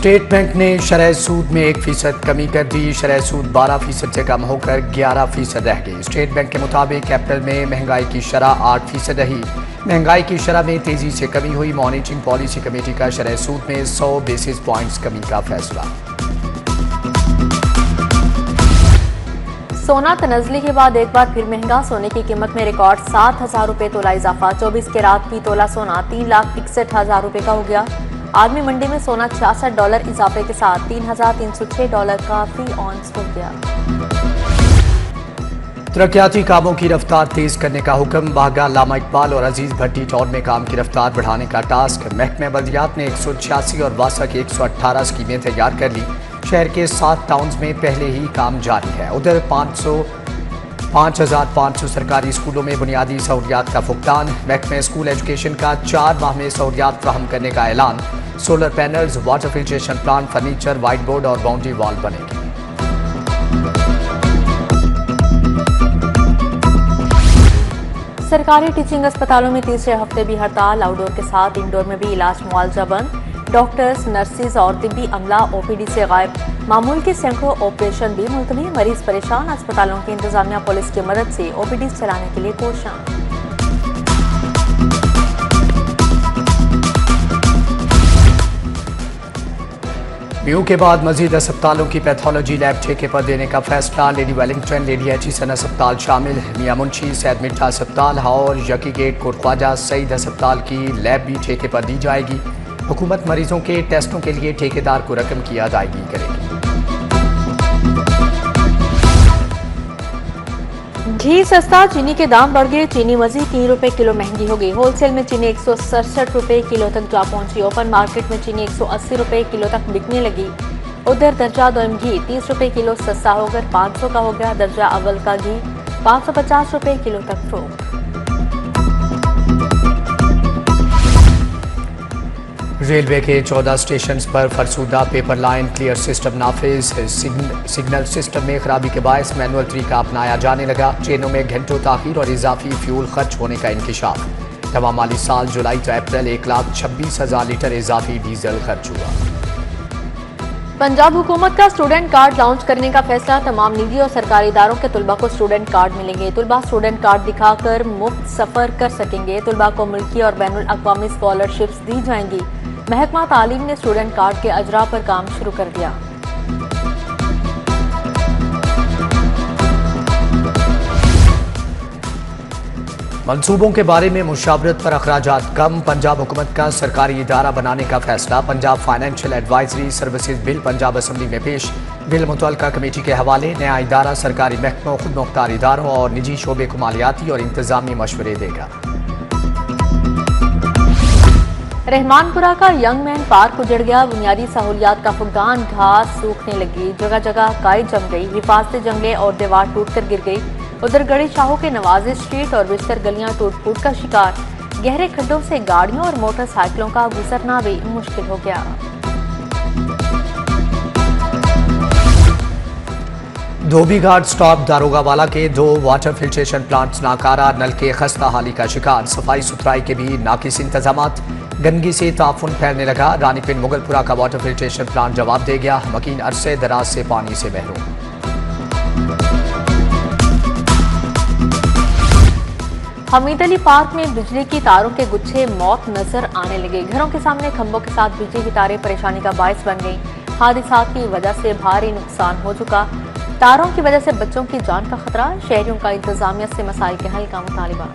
State bank ने शरह सूद में 1% कमी कर दी। शरह सूद 12% से कम होकर 11% रह गई। स्टेट बैंक के मुताबिक अप्रैल में महंगाई की शरह 8% रही। महंगाई की शरह में तेजी से कमी हुई। मॉनिटरिंग पॉलिसी कमेटी का शरह सूद में 100 बेसिस पॉइंट्स कमी का फैसला। सोना तनज़ली के बाद एक बार फिर महंगा। सोने की कीमत में रिकॉर्ड 7,000 रुपये तोला इजाफा। 24 कैरात फी तोला सोना 3,61,000 रुपये का हो गया। आलमी मंडी में सोना $66 इजाफे के साथ $3,306 का फी ऑन्स हो गया। तरक्याती कामों की रफ्तार तेज करने का हुक्म। बागा अल्लामा इकबाल और अजीज भट्टी टाउन में काम की रफ्तार बढ़ाने का टास्क। महकमे बल्दियात ने 186 और वासा की 118 स्कीमें तैयार कर ली। शहर के 7 टाउन्स में पहले ही काम जारी है। उधर 5,500 सरकारी स्कूलों में बुनियादी सहूलियात का भुगतान। महकमे स्कूल एजुकेशन का 4 माह में सहूलियात फ्राहम करने का ऐलान। Solar panels, water filtration plant, furniture, white board और बाउंड्री वॉल बनेगी। सरकारी टीचिंग अस्पतालों में तीसरे हफ्ते भी हड़ताल। आउटडोर के साथ इंडोर में भी इलाज मुआवजा बंद। डॉक्टर्स, नर्सिस और तिब्बी अमला ओपीडी से गायब। मामूल के सैकड़ों ऑपरेशन भी मुल्तवी। मरीज परेशान। अस्पतालों की इंतजामिया पुलिस की मदद से ओपीडी चलाने के लिए कोशिश। म्यू के बाद मजीद अस्पतालों की पैथोलॉजी लैब ठेके पर देने का फैसला। लेडी वेलिंगटन, लेडी एचिसन अस्पताल शामिल। मियां मुंशी, सैयद मिठा अस्पताल और यकी गेट कोट ख्वाजा सईद अस्पताल की लैब भी ठेके पर दी जाएगी। हुकूमत मरीजों के टेस्टों के लिए ठेकेदार को रकम की अदायगी करेगी। घी सस्ता, चीनी के दाम बढ़ गए। चीनी मजीद 3 रुपए किलो महंगी हो गई। होलसेल में चीनी 167 रुपए किलो तक जा पहुंची। ओपन मार्केट में चीनी 180 रुपए किलो तक बिकने लगी। उधर दर्जा दोम घी 30 रुपए किलो सस्ता होकर 500 का हो गया। दर्जा अव्वल का घी 550 रुपए किलो तक फरोख्त। रेलवे के 14 स्टेशन पर फरसूदा पेपर लाइन क्लियर सिस्टम नाफिज। सिग्नल सिस्टम में खराबी के बायस मैनुअल तरीका अपनाया जाने लगा। ट्रेनों में घंटों ताखीर और इजाफी फ्यूल खर्च होने का इंकिशाफ। तमाम माली साल जुलाई से अप्रैल 1,26,000 लीटर इजाफी डीजल खर्च हुआ। पंजाब हुकूमत का स्टूडेंट कार्ड लॉन्च करने का फैसला। तमाम निजी और सरकारी इदारों के तुलबा को स्टूडेंट कार्ड मिलेंगे। तुलबा स्टूडेंट कार्ड दिखाकर मुफ्त सफर कर सकेंगे। तुलबा को मुल्की और बैनुल अक़वामी स्कॉलरशिप्स दी जाएंगी। महकमा तालीम ने स्टूडेंट कार्ड के अजरा पर काम शुरू कर दिया। मंसूबों के बारे में मुशावरत पर अखराजात कम। पंजाब हुकूमत का सरकारी इदारा बनाने का फैसला। Punjab financial advisory services bill Punjab assembly में पेश। बिल मुतल्लिका कमेटी के हवाले। नया इदारा सरकारी महकमों, खुद मुख्तार इदारों और निजी शोबे को मालियाती और इंतजामी मशवरे देगा। रहमानपुरा का यंग मैन पार्क उजड़ गया। बुनियादी सहूलियात का फुकदान। घास सूखने लगी। जगह जगह काई जम गई। हिफाजती जंगले और दीवार टूटकर गिर गई। उधर गढ़ी शाहों के नवाजी स्ट्रीट और बिस्तर गलियां टूट फूट का शिकार। गहरे खड्डों से गाड़ियों और मोटरसाइकिलों का गुजरना भी मुश्किल हो गया। धोबी घाट स्टॉप दारोगावाला के 2 वाटर फिल्ट्रेशन प्लांट्स नाकारा। नल के खस्ता हाली का शिकार। सफाई सुथराई के भी नाकिस इंतजामात। गंदगी से ताफुन फैलने लगा। रानीपिंड मुगलपुरा का वाटर फिल्ट्रेशन प्लांट जवाब दे गया। मकीन अरसे दराज से पानी से महरूम। हमीद अली पार्क में बिजली की तारों के गुच्छे मौत नजर आने लगे। घरों के सामने खंभों के साथ बिजली की तारें परेशानी का बायस बन गई। हादसात की वजह से भारी नुकसान हो चुका। तारों की वजह से बच्चों की जान का खतरा। शहरियों का इंतजामिया से मसाइल के हल का मुतालिबा।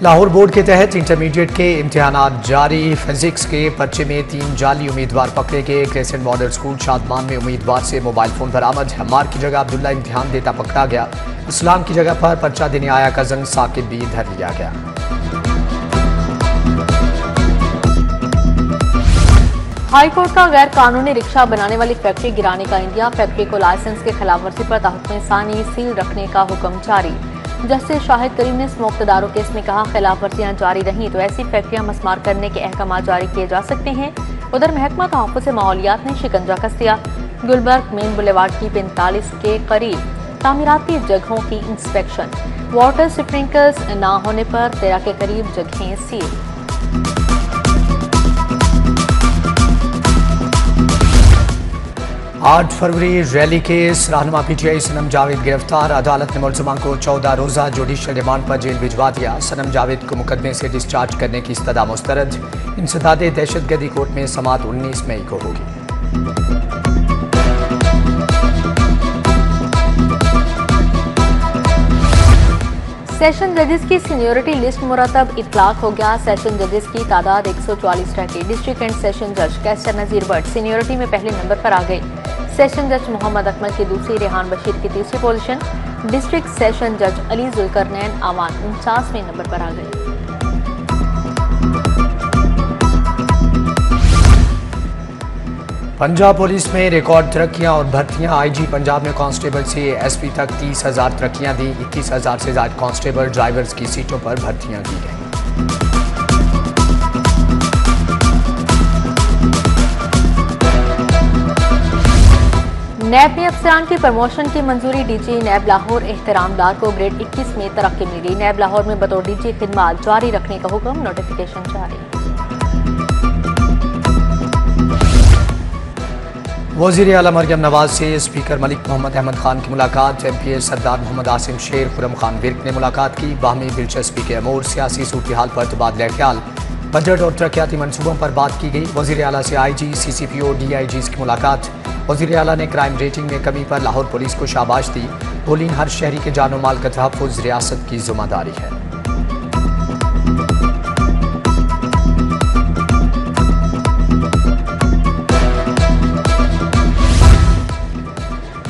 लाहौर बोर्ड के तहत इंटरमीडिएट के इम्तिहानात जारी। फिजिक्स के पर्चे में 3 जाली उम्मीदवार पकड़े गए। क्रेसेंट मॉडल स्कूल शादमान में उम्मीदवार से मोबाइल फोन बरामद। हमार की जगह अब्दुल्ला इम्तिहान देता पकड़ा गया। इस्लाम की जगह पर पर्चा देने आया कजन साकिब भी धर लिया गया। हाईकोर्ट का गैर कानूनी रिक्शा बनाने वाली फैक्ट्री गिराने का इंदिया। फैक्ट्री को लाइसेंस के खिलाफ वर्जी पर तहफ़्फ़ुज़ सानी सील रखने का हुक्म जारी। जस्टिस शाहिद करीम ने स्मोकदारों केस में कहा, खिलाफ वर्जियां जारी रहीं तो ऐसी फैक्ट्रियां मस्मार करने के अहकाम जारी किए जा सकते हैं। उधर महकमा तहफ़्फ़ुज़ माहौलियात ने शिकंजा कस दिया। गुलबर्ग मेन बुलेवार्ड की 45 के करीब तामीराती जगहों की इंस्पेक्शन। वाटर स्प्रिंकल्स न होने पर 13 के करीब जगहें सील। आठ फरवरी रैली केस, रहनुमा पीटीआई सनम जावेद गिरफ्तार। अदालत ने मुलजमान को 14 रोजा जुडिशल रिमांड पर जेल भिजवा दिया। सनम जावेद को मुकदमे से डिस्चार्ज करने की इस्तदा मुस्तरद। इंसदादे दहशतगर्दी कोर्ट में समाअत 19 मई को होगी। सेशन जजेस की सीनियरिटी लिस्ट मुरतब इतलाक हो गया। सेशन जजेस की तादाद 144 रह गई। डिस्ट्रिक्ट एंड सेशन जज कैसर नजीर भट्ट सीनियरिटी में पहले नंबर पर आ गए। सेशन जज मोहम्मद अकमल की दूसरी, रेहान बशीर की तीसरी पोजीशन। डिस्ट्रिक्ट सेशन जज अली जुल्करनैन आमान 49वें नंबर पर आ गए। पंजाब पुलिस में रिकॉर्ड तरक्कियां और भर्तियां। आईजी पंजाब ने कांस्टेबल से एसपी तक 30,000 तरक्कियां दी। 21,000 से ज्यादा कांस्टेबल ड्राइवर्स की सीटों पर भर्तियां की गई। नैब में अफसरान की प्रमोशन की मंजूरी। डीजी नैब लाहौर एहतराम डार को ग्रेड 21 में तरक्की मिली। नैब लाहौर में बतौर डीजी खिदमत जारी रखने का हुक्म, नोटिफिकेशन जारी। वज़ीर आला मरियम नवाज से स्पीकर मलिक मोहम्मद अहमद खान की मुलाकात। MPA सरदार मोहम्मद आसिम शेर खुरम खान विर्क ने मुलाकात की। बाहमी दिलचस्पी के अमूर, सियासी सूरत हाल पर तबादला ख्याल, बजट और तरक्याती मनसूबों पर बात की गई। वज़ीर आला से IG, CCPO, DIGs की मुलाकात। वज़ीर आला ने क्राइम रेटिंग में कमी पर लाहौर पुलिस को शाबाश दी। बोली, हर शहरी के जानो माल का तहफ़्फ़ुज़ रियासत की जिम्मेदारी है।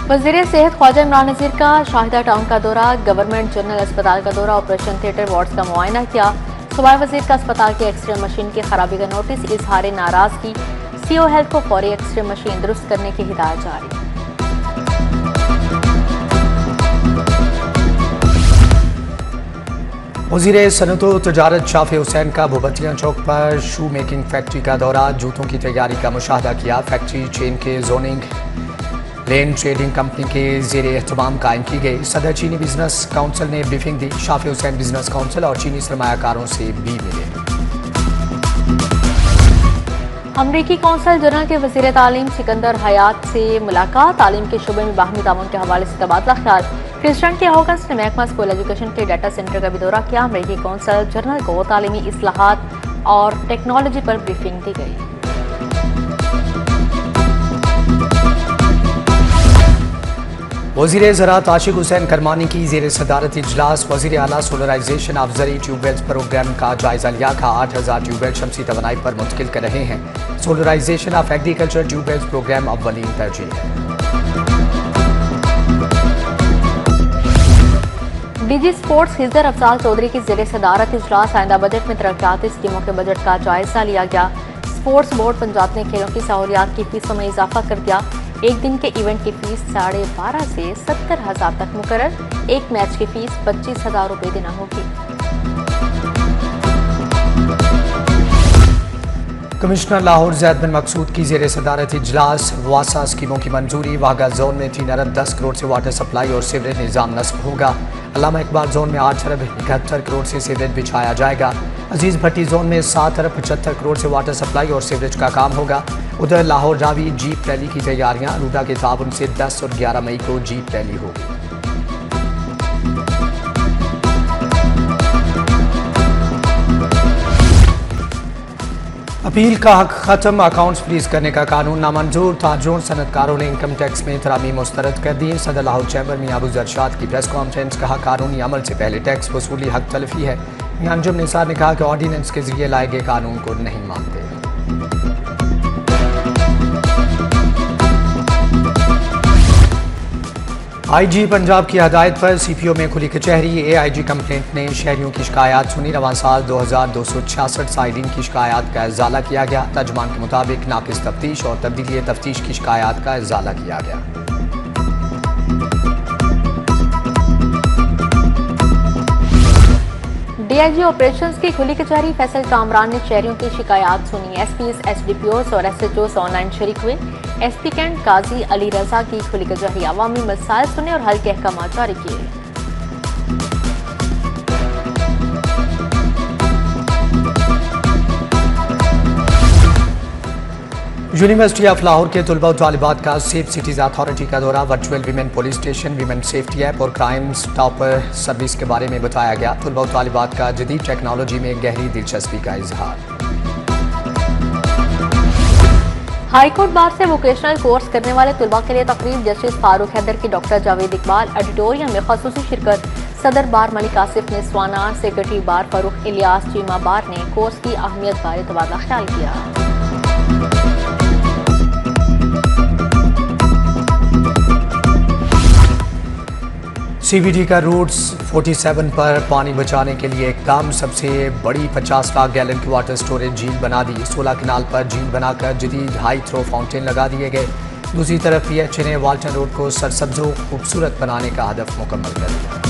वज़ीर सेहत ख्वाजा इमरान नज़ीर का शाहिदा टाउन का दौरा। गवर्नमेंट जनरल अस्पताल का दौरा, ऑपरेशन थिएटर वार्ड्स का मुआयना किया। सूबाई वज़ीर का अस्पताल के एक्सरे मशीन की खराबी का नोटिस। इजहार नाराजगी। CO हेल्थ को फौरी एक्सरे मशीन दुरुस्त करने की हिदायत जारी। वज़ीर सनअत व तजारत शाफी हुसैन का भूबतिया चौक पर शू मेकिंग फैक्ट्री का दौरा। जूतों की तैयारी का मुशाहदा किया। फैक्ट्री चेन के जोनिंग लेन ट्रेडिंग कंपनी के ज़ेर एहतमाम कायम की गई। सदर चीनी बिजनेस काउंसिल ने ब्रीफिंग दी। शाफी हुसैन बिजनेस काउंसिल और चीनी सरमायाकारों से भी मिले। अमरीकी कौंसल जनरल के वज़ीर तालीम सिकंदर हयात से मुलाकात। तालीम के शुबे में बाहमी ताउन के हवाले से तबादला ख्याल। प्रेसिडेंट के ऑगस्ट ने महकमा स्कूल एजुकेशन के डाटा सेंटर का भी दौरा किया। अमरीकी कौंसल जनरल को तालीमी इस्लाहात और टेक्नोलॉजी पर ब्रीफिंग दी गई। वज़ीर ज़राअत आशिक हुसैन करमानी की ज़ेर सदारत इजलास। वज़ीर आला solarization of zari tube wells programme का जायजा लिया। 8,000 ट्यूबवेल शमसी तवानाई पर मुंतकिल कर रहे हैं। Solarization of agriculture tubewells programme अव्वलीन तरजीह है। डीजी स्पोर्ट्स हिजर अफजाल चौधरी की ज़ेर सदारत इजलास। आइंदा बजट में तरक्याती स्कीमों के बजट का जायजा लिया गया। स्पोर्ट्स बोर्ड पंजाब ने खेलों की सहूलियात की फीसों में इजाफा कर दिया। एक दिन के इवेंट की फीस 12.5 से 70,000 तक मुकर्रर। एक मैच की फीस 25,000 रुपये देना होगी। कमिश्नर लाहौर ज़ैद बिन मकसूद की ज़ेर सदारत इजलास। वासा स्कीमों की मंजूरी। वाघा जोन में 3 अरब 10 करोड़ से वाटर सप्लाई और सीवरेज निज़ाम नस्ब होगा। अल्लामा इकबाल जोन में 8 अरब 71 करोड़ से सीवरेज बिछाया जाएगा। अजीज भट्टी जोन में 7 अरब 75 करोड़ से वाटर सप्लाई और सीवरेज का काम होगा। उधर लाहौर रावी जीप रैली की तैयारियां। रूडा के ताउन से 10 और 11 मई को जीप रैली होगी। अपील का हक खत्म। अकाउंट्स फ्रीज करने का कानून नामंजूर। ताजरों सनतकारों ने इनकम टैक्स में तरामीम मुस्तरद कर दी। सदर लाहौर चैम्बर में अबू जरशाद की प्रेस कॉन्फ्रेंस। कहा, कानूनी अमल से पहले टैक्स वसूली हक तलफी है। अंजुम निसार ने कहा कि ऑर्डिनेंस के जरिए लाए गए कानून को नहीं मानते। IG पंजाब की हदायत पर CPO में खुली कचहरी। AIG कंप्लेंट ने शहरियों की शिकायत सुनी। रवां साल 2266 साइलिन की शिकायत का इजाला किया गया। तर्जमान के मुताबिक नाकिस तफ्तीश और तब्दीली तफ्तीश की शिकायत का इजाला किया गया। DIG ऑपरेशंस की खुली कचहरी। फैसल कामरान ने शहरियों की शिकायत सुनी। SPs, SDPOs और SHOs ऑनलाइन शरीक हुए। SP कैंट काजी अली रजा की खुली कचहरी। अवामी मसाइल सुने और हल के अहकाम जारी किए। यूनिवर्सिटी ऑफ लाहौर के तलबा और तालिबात का सेफ सिटीज अथॉरिटी का दौरा, virtual women police station, women safety app और क्राइम स्टॉपर सर्विस के बारे में बताया गया। तलबा और तालिबात का जदीद टेक्नोलॉजी में गहरी दिलचस्पी का इजहार। हाईकोर्ट बार से वोकेशनल कोर्स करने वाले तलबा के लिए तकरीब, जस्टिस फारूक हैदर की डॉक्टर जावेद इकबाल एडिटोरियम में खसूसी शिरकत। सदर बार मलिक आसिफ ने स्वाना, सेक्रेटरी बार फारूक इलियास चीमा बार ने कोर्स की अहमियत बारे तबादला ख्याल किया। CBD का रूट्स 47 पर पानी बचाने के लिए इकदाम, सबसे बड़ी 50 लाख गैलन की वाटर स्टोरेज झील बना दी। 16 किनाल पर झील बनाकर जदीद हाई थ्रो फाउंटेन लगा दिए गए। दूसरी तरफ PHA ने वाल्टन रोड को सरसब्ज व खूबसूरत बनाने का हदफ मुकम्मल कर दिया।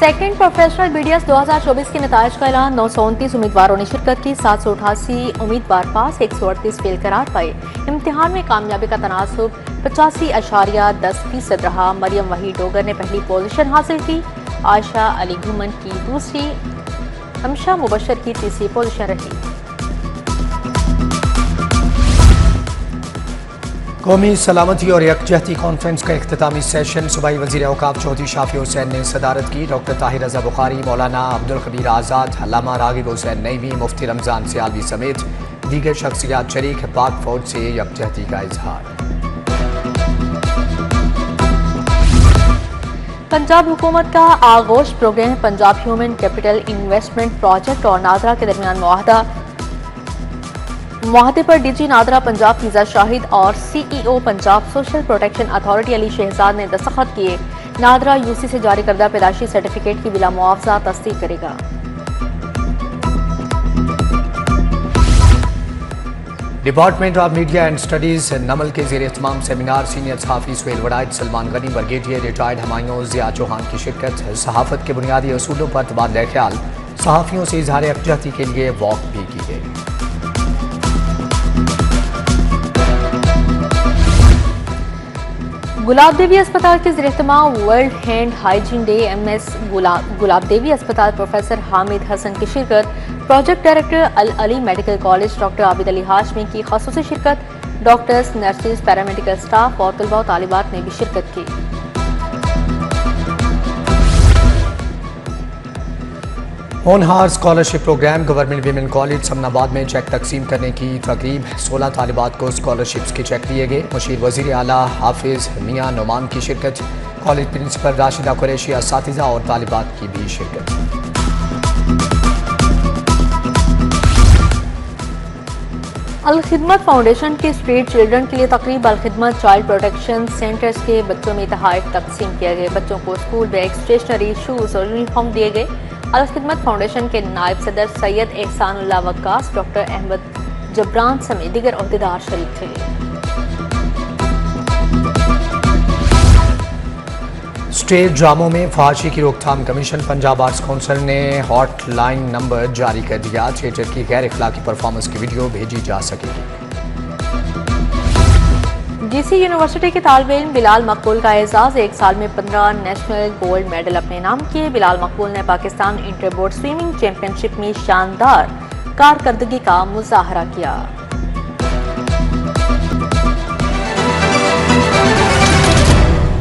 सेकेंड प्रोफेशनल BDS 2024 के नताइज का ऐलान। 929 उम्मीदवारों ने शिरकत की। 788 उम्मीदवार पास, 138 फेल करार पाए। इम्तिहान में कामयाबी का तनासुब 85.10% रहा। मरियम वहीद डोगर ने पहली पोजीशन हासिल की। आयशा अली घुमन की दूसरी, हमशा मुबशर की तीसरी पोजीशन रही। कौमी सलामती और यकजहती कॉन्फ्रेंस का इख्तितामी सेशन, सूबाई वज़ीर औक़ाफ़ चौधरी शाफी हुसैन ने सदारत की। डॉक्टर ताहिर रज़ा बुखारी, मौलाना अब्दुल खबीर आज़ाद, अल्लामा रागिब हुसैन नईमी, मुफ्ती रमज़ान सियालवी समेत दीगर शख्सियात शरीक। पाक फौज से यकजहती का इजहार। पंजाब हुकूमत का Aghosh program Punjab human capital investment project और नादरा के दरमियान मुआहदे पर DG नादरा पंजाब फिजा शाहिद और CEO Punjab social protection authority Ali Shahzad ने दस्तखत किए। नादरा UC से जारी करदा पैदाशी सर्टिफिकेट की बिला मुआवजा तस्दीक करेगा। Department of media and studies Namal के ज़ेर एहतमाम सेमिनार, सीनियर सहाफ़ी सुहेल वड़ाइद, सलमान गनी, ब्रिगेडियर रिटायर्ड हमायूं ज़िया चौहान की शिरकत। सहाफ़त के बुनियादी असूलों पर तबादला ख्याल, सहाफ़ियों से इजहार यकजहती के लिए वॉक भी की गई। गुलाब देवी अस्पताल के ज़ेर-ए-एहतमाम world hand hygiene day. MS Gulab Devi अस्पताल प्रोफेसर हामिद हसन की शिरकत। Project director Al Ali medical college doctor Abid Ali Hashmi की खसूसी शिरकत। डॉक्टर्स, नर्सेज, पैरामेडिकल स्टाफ और तलबा और तालिबात ने भी शिरकत की। Honhaar scholarship program, government women college Samanabad में चेक तकसीम करने की तकरीब। 16 तालिबात को स्कॉलरशिप्स के चेक दिए गए। मुशीर वज़ीर आला हाफिज मियां नुमान की शिरकत। कॉलेज प्रिंसिपल राशिदा कुरैशी, असातिज़ा और तालिबात की भी शिरकत। अल खिदमत फाउंडेशन के स्ट्रीट चिल्ड्रन के लिए तकरीब। अल खिदमत चाइल्ड प्रोटेक्शन सेंटर्स के बच्चों में तोहफे तकसीम किए गए। बच्चों को स्कूल बैग, स्टेशनरी, शूज़ और यूनिफॉर्म दिए गए। अल खिदमत फाउंडेशन के नायब सदर सैयद एहसानुल्लाह वक्कास, डॉक्टर अहमद जबरान समेत दीगर ओहदेदार शरीक थे। स्टेज ड्रामों में फहाशी की रोकथाम कमीशन, पंजाब आर्ट्स काउंसिल ने हॉटलाइन नंबर जारी कर दिया। थिएटर की गैर इखलाकी परफॉर्मेंस की वीडियो भेजी जा सकेगी। GC यूनिवर्सिटी के तालिब इल्म बिलाल मकबूल का एजाज। 1 साल में 15 नेशनल गोल्ड मेडल अपने नाम किए। बिलाल मकबूल ने Pakistan inter board swimming championship में शानदार कारकर्दगी का मुजाहरा किया।